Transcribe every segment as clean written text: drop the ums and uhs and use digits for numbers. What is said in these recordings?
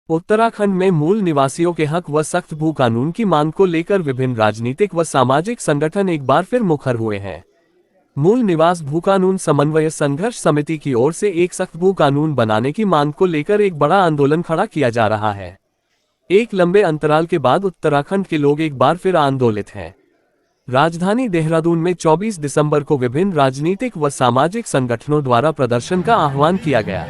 उत्तराखंड में मूल निवासियों के हक व सख्त भू कानून की मांग को लेकर विभिन्न राजनीतिक व सामाजिक संगठन एक बार फिर मुखर हुए हैं। मूल निवास भू कानून समन्वय संघर्ष समिति की ओर से एक सख्त भू कानून बनाने की मांग को लेकर एक बड़ा आंदोलन खड़ा किया जा रहा है। एक लंबे अंतराल के बाद उत्तराखंड के लोग एक बार फिर आंदोलित हैं। राजधानी देहरादून में 24 दिसंबर को विभिन्न राजनीतिक व सामाजिक संगठनों द्वारा प्रदर्शन का आह्वान किया गया।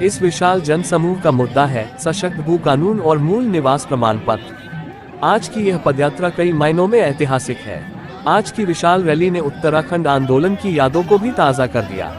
इस विशाल जनसमूह का मुद्दा है सशक्त भू कानून और मूल निवास प्रमाण पत्र। आज की यह पदयात्रा कई मायनों में ऐतिहासिक है। आज की विशाल रैली ने उत्तराखंड आंदोलन की यादों को भी ताज़ा कर दिया।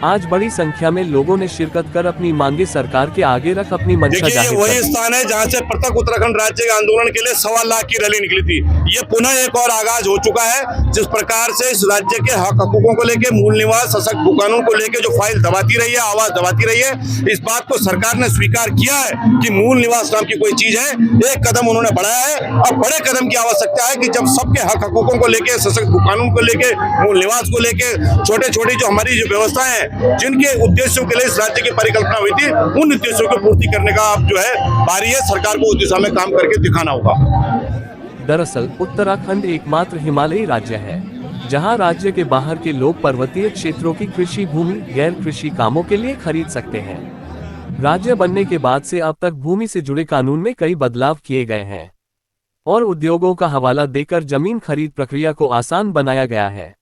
आज बड़ी संख्या में लोगों ने शिरकत कर अपनी मांगे सरकार के आगे रख अपनी मंशा जाहिर की। वही स्थान है जहां से पृथक उत्तराखंड राज्य के आंदोलन के लिए 1.25 लाख की रैली निकली थी। ये पुनः एक और आगाज हो चुका है। जिस प्रकार से इस राज्य के हक हकूकों को लेकर, मूल निवास सशक्त भू कानून को लेकर जो फाइल दबाती रही है, आवाज दबाती रही है, इस बात को सरकार ने स्वीकार किया है कि मूल निवास नाम की कोई चीज है। एक कदम उन्होंने बढ़ाया है। अब बड़े कदम की आवश्यकता है कि जब सबके हक हकूकों को लेकर, सशक्त भू कानून को लेकर, मूल निवास को लेकर, छोटे छोटे जो हमारी जो व्यवस्थाएं हैं, जिनके उद्देश्यों के लिए इस राज्य की परिकल्पना हुई थी, उन उद्देश्यों को पूर्ति करने का अब जो है बारी है। सरकार को उस दिशा में काम करके दिखाना होगा। दरअसल उत्तराखंड एकमात्र हिमालयी राज्य है जहां राज्य के बाहर के लोग पर्वतीय क्षेत्रों की कृषि भूमि गैर कृषि कामों के लिए खरीद सकते हैं। राज्य बनने के बाद से अब तक भूमि से जुड़े कानून में कई बदलाव किए गए हैं और उद्योगों का हवाला देकर जमीन खरीद प्रक्रिया को आसान बनाया गया है।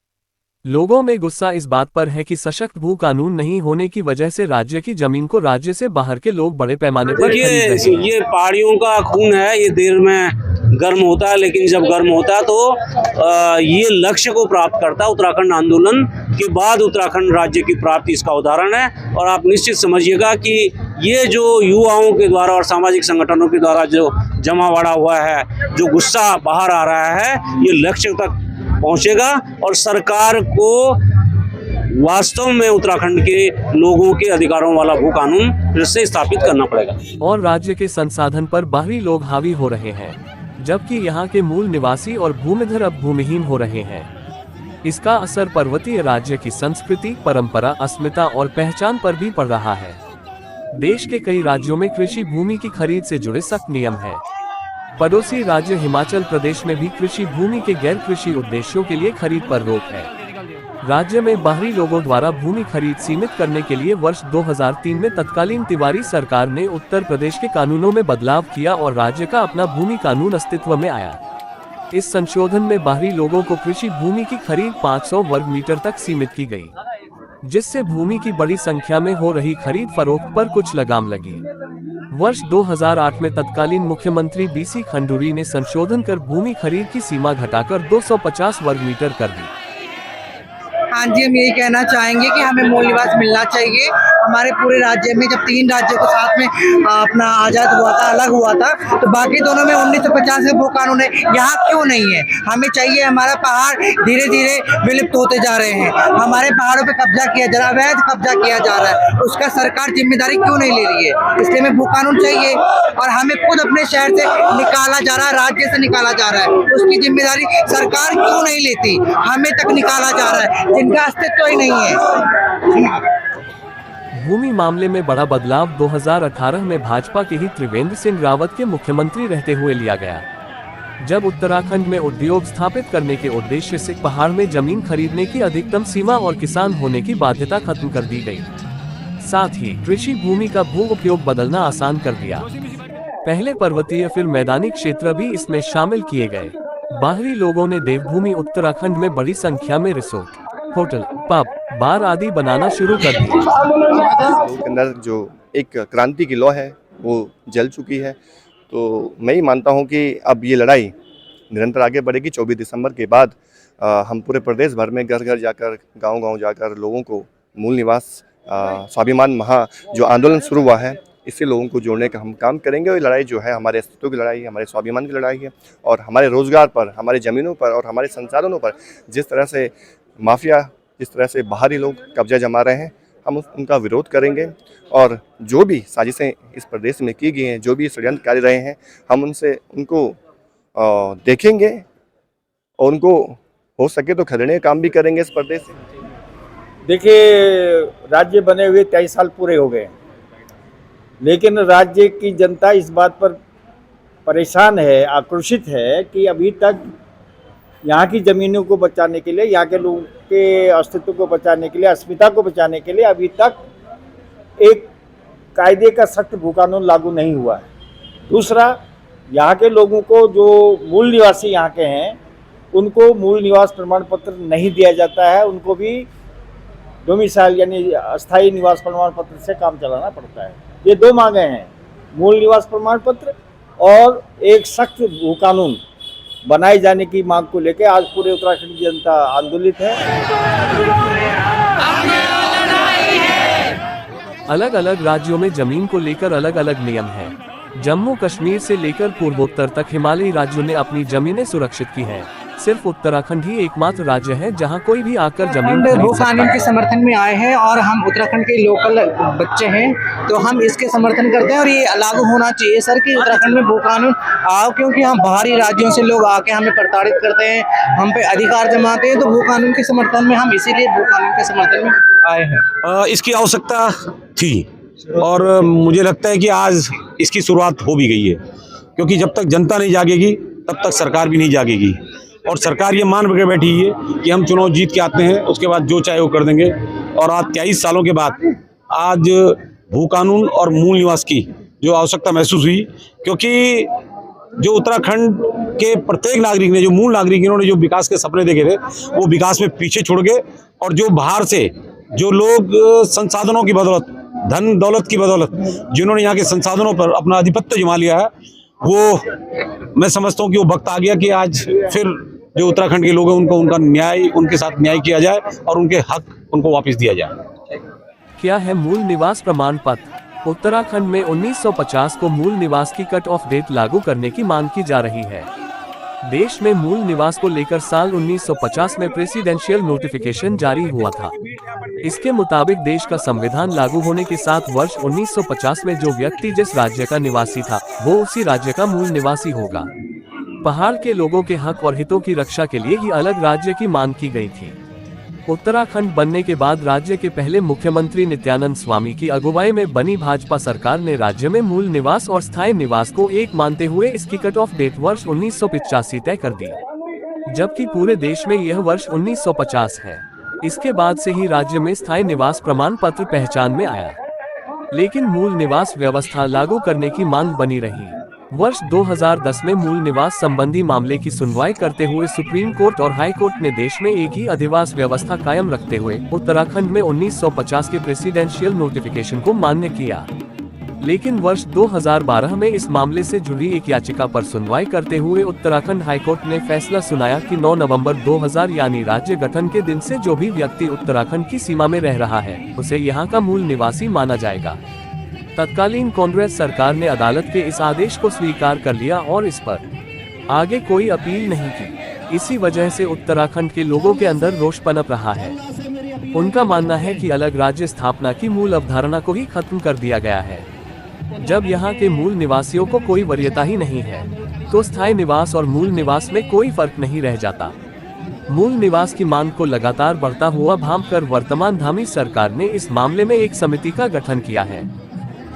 लोगों में गुस्सा इस बात पर है कि सशक्त भू कानून नहीं होने की वजह से राज्य की जमीन को राज्य से बाहर के लोग बड़े पैमाने पर खरीद रहे हैं। ये पहाड़ियों का खून है। ये देर में गर्म होता है, लेकिन जब गर्म होता है तो ये लक्ष्य को प्राप्त करता है। उत्तराखंड आंदोलन के बाद उत्तराखंड राज्य की प्राप्ति इसका उदाहरण है। और आप निश्चित समझिएगा कि ये जो युवाओं के द्वारा और सामाजिक संगठनों के द्वारा जो जमा बढ़ा हुआ है, जो गुस्सा बाहर आ रहा है, ये लक्ष्य तक पहुंचेगा और सरकार को वास्तव में उत्तराखंड के लोगों के अधिकारों वाला भू कानून फिर से स्थापित करना पड़ेगा। और राज्य के संसाधन पर बाहरी लोग हावी हो रहे हैं, जबकि यहाँ के मूल निवासी और भूमिधर अब भूमिहीन हो रहे हैं। इसका असर पर्वतीय राज्य की संस्कृति, परंपरा, अस्मिता और पहचान पर भी पड़ रहा है। देश के कई राज्यों में कृषि भूमि की खरीद से जुड़े सख्त नियम हैं। पड़ोसी राज्य हिमाचल प्रदेश में भी कृषि भूमि के गैर कृषि उद्देश्यों के लिए खरीद पर रोक है। राज्य में बाहरी लोगों द्वारा भूमि खरीद सीमित करने के लिए वर्ष 2003 में तत्कालीन तिवारी सरकार ने उत्तर प्रदेश के कानूनों में बदलाव किया और राज्य का अपना भूमि कानून अस्तित्व में आया। इस संशोधन में बाहरी लोगों को कृषि भूमि की खरीद 500 वर्ग मीटर तक सीमित की गई, जिससे भूमि की बड़ी संख्या में हो रही खरीद फरोख्त पर कुछ लगाम लगी। वर्ष 2008 में तत्कालीन मुख्यमंत्री बीसी खंडूरी ने संशोधन कर भूमि खरीद की सीमा घटाकर 250 वर्ग मीटर कर दी। हाँ जी, हम यही कहना चाहेंगे कि हमें मूल निवास मिलना चाहिए। हमारे पूरे राज्य में जब 3 राज्यों को साथ में अपना आज़ाद हुआ था, अलग हुआ था, तो बाकी दोनों में 1950 का भू कानून है, यहाँ क्यों नहीं है? हमें चाहिए। हमारा पहाड़ धीरे धीरे विलुप्त होते जा रहे हैं। हमारे पहाड़ों पे कब्जा किया जा रहा है, अवैध कब्जा किया जा रहा है। उसका सरकार जिम्मेदारी क्यों नहीं ले रही है? इसलिए हमें भू कानून चाहिए। और हमें खुद अपने शहर से निकाला जा रहा है, राज्य से निकाला जा रहा है, उसकी जिम्मेदारी सरकार क्यों नहीं लेती? हमें तक निकाला जा रहा है जिनका अस्तित्व ही नहीं है। भूमि मामले में बड़ा बदलाव 2018 में भाजपा के ही त्रिवेंद्र सिंह रावत के मुख्यमंत्री रहते हुए लिया गया, जब उत्तराखंड में उद्योग स्थापित करने के उद्देश्य से पहाड़ में जमीन खरीदने की अधिकतम सीमा और किसान होने की बाध्यता खत्म कर दी गई। साथ ही कृषि भूमि का भू उपयोग बदलना आसान कर दिया। पहले पर्वतीय फिर मैदानी क्षेत्र भी इसमें शामिल किए गए। बाहरी लोगों ने देवभूमि उत्तराखंड में बड़ी संख्या में रिसोर्ट, होटल, पब, बार आदि बनाना शुरू कर दिया। लोगों के अंदर जो एक क्रांति की लौ है वो जल चुकी है। तो मैं ही मानता हूं कि अब ये लड़ाई निरंतर आगे बढ़ेगी। 24 दिसंबर के बाद हम पूरे प्रदेश भर में घर घर जाकर, गांव-गांव जाकर लोगों को मूल निवास स्वाभिमान महा जो आंदोलन शुरू हुआ है, इससे लोगों को जोड़ने का हम काम करेंगे। और ये लड़ाई जो है हमारे अस्तित्व की लड़ाई है, हमारे स्वाभिमान की लड़ाई है और हमारे रोजगार पर, हमारे ज़मीनों पर और हमारे संसाधनों पर जिस तरह से माफिया, जिस तरह से बाहरी लोग कब्जा जमा रहे हैं, हम उनका विरोध करेंगे। और जो भी साजिशें इस प्रदेश में की गई हैं, जो भी षड्यंत्र कार्य रहे हैं, हम उनको देखेंगे और उनको हो सके तो खदेड़ने का काम भी करेंगे इस प्रदेश से। देखिए, राज्य बने हुए 23 साल पूरे हो गए, लेकिन राज्य की जनता इस बात पर परेशान है, आक्रोशित है कि अभी तक यहाँ की ज़मीनों को बचाने के लिए, यहाँ के लोगों के अस्तित्व को बचाने के लिए, अस्मिता को बचाने के लिए अभी तक एक कायदे का सख्त भू कानून लागू नहीं हुआ है। दूसरा, यहाँ के लोगों को जो मूल निवासी यहाँ के हैं उनको मूल निवास प्रमाण पत्र नहीं दिया जाता है, उनको भी डोमिसाइल यानी अस्थायी निवास प्रमाण पत्र से काम चलाना पड़ता है। ये दो मांगे हैं, मूल निवास प्रमाण पत्र और एक सख्त भू कानून बनाए जाने की मांग को लेकर आज पूरे उत्तराखंड की जनता आंदोलित है। अलग अलग राज्यों में जमीन को लेकर अलग अलग नियम हैं। जम्मू कश्मीर से लेकर पूर्वोत्तर तक हिमालयी राज्यों ने अपनी जमीनें सुरक्षित की हैं। सिर्फ उत्तराखंड ही एकमात्र राज्य है जहां कोई भी आकर जमीन खरीद भू सकता कानून है। के समर्थन में आए हैं और हम उत्तराखंड के लोकल बच्चे हैं तो हम इसके समर्थन करते हैं और ये लागू होना चाहिए सर कि उत्तराखंड में भू कानून आओ, क्योंकि हम बाहरी राज्यों से लोग आके हमें प्रताड़ित करते हैं, हम पे अधिकार जमाते हैं। तो भू कानून के समर्थन में हम इसीलिए भू कानून के समर्थन में आए हैं। इसकी आवश्यकता थी और मुझे लगता है कि आज इसकी शुरुआत हो भी गई है, क्योंकि जब तक जनता नहीं जागेगी तब तक सरकार भी नहीं जागेगी। और सरकार ये मान के बैठी है कि हम चुनाव जीत के आते हैं, उसके बाद जो चाहे वो कर देंगे। और आज 23 सालों के बाद आज भू कानून और मूल निवास की जो आवश्यकता महसूस हुई, क्योंकि जो उत्तराखंड के प्रत्येक नागरिक ने, जो मूल नागरिक इन्होंने जो विकास के सपने देखे थे वो विकास में पीछे छोड़ गए। और जो बाहर से जो लोग संसाधनों की बदौलत, धन दौलत की बदौलत जिन्होंने यहाँ के संसाधनों पर अपना आधिपत्य जमा लिया है, वो मैं समझता हूँ कि वो वक्त आ गया कि आज फिर जो उत्तराखंड के लोग हैं उनको उनका न्याय, उनके साथ न्याय किया जाए और उनके हक उनको वापस दिया जाए। क्या है मूल निवास प्रमाण पत्र? उत्तराखंड में 1950 को मूल निवास की कट ऑफ डेट लागू करने की मांग की जा रही है। देश में मूल निवास को लेकर साल 1950 में प्रेसिडेंशियल नोटिफिकेशन जारी हुआ था। इसके मुताबिक देश का संविधान लागू होने के साथ वर्ष 1950 में जो व्यक्ति जिस राज्य का निवासी था वो उसी राज्य का मूल निवासी होगा। पहाड़ के लोगों के हक और हितों की रक्षा के लिए ही अलग राज्य की मांग की गई थी। उत्तराखंड बनने के बाद राज्य के पहले मुख्यमंत्री नित्यानंद स्वामी की अगुवाई में बनी भाजपा सरकार ने राज्य में मूल निवास और स्थायी निवास को एक मानते हुए इसकी कट ऑफ डेट वर्ष 1985 तय कर दी, जबकि पूरे देश में यह वर्ष 1950 है। इसके बाद से ही राज्य में स्थायी निवास प्रमाण पत्र पहचान में आया, लेकिन मूल निवास व्यवस्था लागू करने की मांग बनी रही। वर्ष 2010 में मूल निवास संबंधी मामले की सुनवाई करते हुए सुप्रीम कोर्ट और हाई कोर्ट ने देश में एक ही अधिवास व्यवस्था कायम रखते हुए उत्तराखंड में 1950 के प्रेसिडेंशियल नोटिफिकेशन को मान्य किया। लेकिन वर्ष 2012 में इस मामले से जुड़ी एक याचिका पर सुनवाई करते हुए उत्तराखंड हाई कोर्ट ने फैसला सुनाया कि 9 नवंबर 2000 यानी राज्य गठन के दिन से जो भी व्यक्ति उत्तराखंड की सीमा में रह रहा है उसे यहाँ का मूल निवासी माना जाएगा। तत्कालीन कांग्रेस सरकार ने अदालत के इस आदेश को स्वीकार कर लिया और इस पर आगे कोई अपील नहीं की। इसी वजह से उत्तराखंड के लोगों के अंदर रोष पनप रहा है। उनका मानना है कि अलग राज्य स्थापना की मूल अवधारणा को ही खत्म कर दिया गया है। जब यहाँ के मूल निवासियों को कोई वरीयता ही नहीं है तो स्थायी निवास और मूल निवास में कोई फर्क नहीं रह जाता। मूल निवास की मांग को लगातार बढ़ता हुआ भांपकर वर्तमान धामी सरकार ने इस मामले में एक समिति का गठन किया है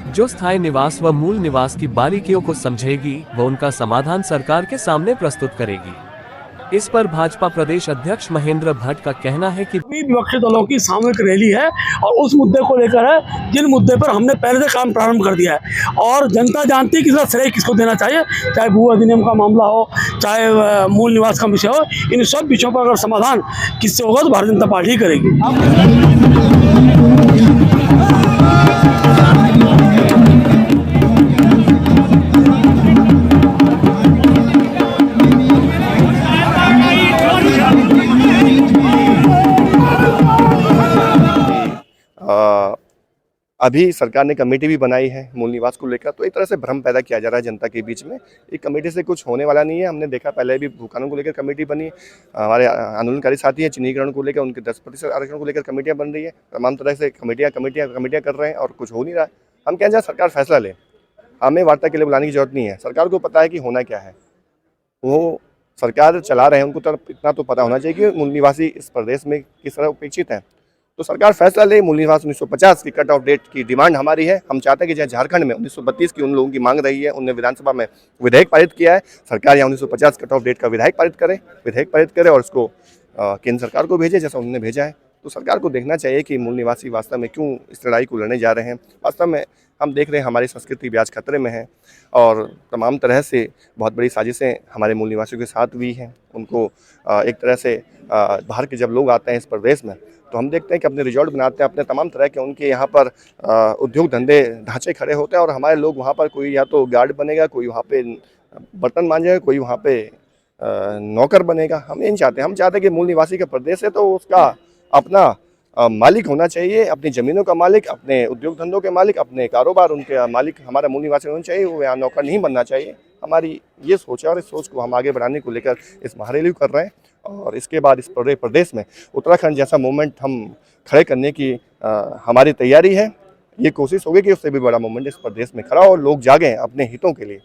जो स्थायी निवास व मूल निवास की बारीकियों को समझेगी व उनका समाधान सरकार के सामने प्रस्तुत करेगी। इस पर भाजपा प्रदेश अध्यक्ष महेंद्र भट्ट का कहना है कि विपक्षी दलों की सामूहिक रैली है और उस मुद्दे को लेकर है जिन मुद्दे पर हमने पहले से काम प्रारंभ कर दिया है और जनता जानती है कि इसका श्रेय किसको देना चाहिए, चाहे भू अधिनियम का मामला हो, चाहे मूल निवास का विषय हो। इन सब विषयों पर अगर समाधान किससे होगा तो भारतीय जनता पार्टी करेगी। अभी सरकार ने कमेटी भी बनाई है मूल निवास को लेकर, तो एक तरह से भ्रम पैदा किया जा रहा है जनता के बीच में। एक कमेटी से कुछ होने वाला नहीं है। हमने देखा पहले भी भू कानून को लेकर कमेटी बनी, हमारे आंदोलनकारी साथी हैं चिन्हीकरण को लेकर, उनके 10% आरक्षण को लेकर कमेटियाँ बन रही है। तमाम तरह से कमेटियाँ कर रहे हैं और कुछ हो नहीं रहा है। हम कहें जहाँ सरकार फैसला ले, हमें वार्ता के लिए बुलाने की जरूरत नहीं है। सरकार को पता है कि होना क्या है, वो सरकार चला रहे हैं, उनको तो इतना तो पता होना चाहिए कि मूल निवासी इस प्रदेश में किस तरह उपेक्षित हैं तो सरकार फैसला ले। मूल निवास 1950 की कट ऑफ डेट की डिमांड हमारी है। हम चाहते हैं कि जहाँ झारखंड में 1932 की उन लोगों की मांग रही है, उनने विधानसभा में विधेयक पारित किया है, सरकार यहाँ 1950 कट ऑफ डेट का विधेयक पारित करे और उसको केंद्र सरकार को भेजे जैसा उन्होंने भेजा है। तो सरकार को देखना चाहिए कि मूल निवासी वास्तव में क्यों इस लड़ाई को लड़ने जा रहे हैं। वास्तव में हम देख रहे हैं हमारी संस्कृति भी आज खतरे में है और तमाम तरह से बहुत बड़ी साजिशें हमारे मूल निवासियों के साथ हुई हैं। उनको एक तरह से बाहर के जब लोग आते हैं इस प्रदेश में तो हम देखते हैं कि अपने रिजॉर्ट बनाते हैं, अपने तमाम तरह के उनके यहाँ पर उद्योग धंधे ढांचे खड़े होते हैं और हमारे लोग वहाँ पर कोई या तो गार्ड बनेगा, कोई वहाँ पे बर्तन मांजेगा, कोई वहाँ पे नौकर बनेगा। हम ये नहीं चाहते। हम चाहते हैं कि मूल निवासी का प्रदेश है तो उसका अपना मालिक होना चाहिए, अपनी ज़मीनों का मालिक, अपने उद्योग धंधों के मालिक, अपने कारोबार उनके मालिक हमारा मूल निवासी होना चाहिए। वो यहाँ नौकर नहीं बनना चाहिए। हमारी ये सोच है और इस सोच को हम आगे बढ़ाने को लेकर इस महारैली कर रहे हैं और इसके बाद इस पूरे प्रदेश में उत्तराखंड जैसा मूवमेंट हम खड़े करने की हमारी तैयारी है। ये कोशिश होगी कि उससे भी बड़ा मूवमेंट इस प्रदेश में खड़ा हो और लोग जागें अपने हितों के लिए।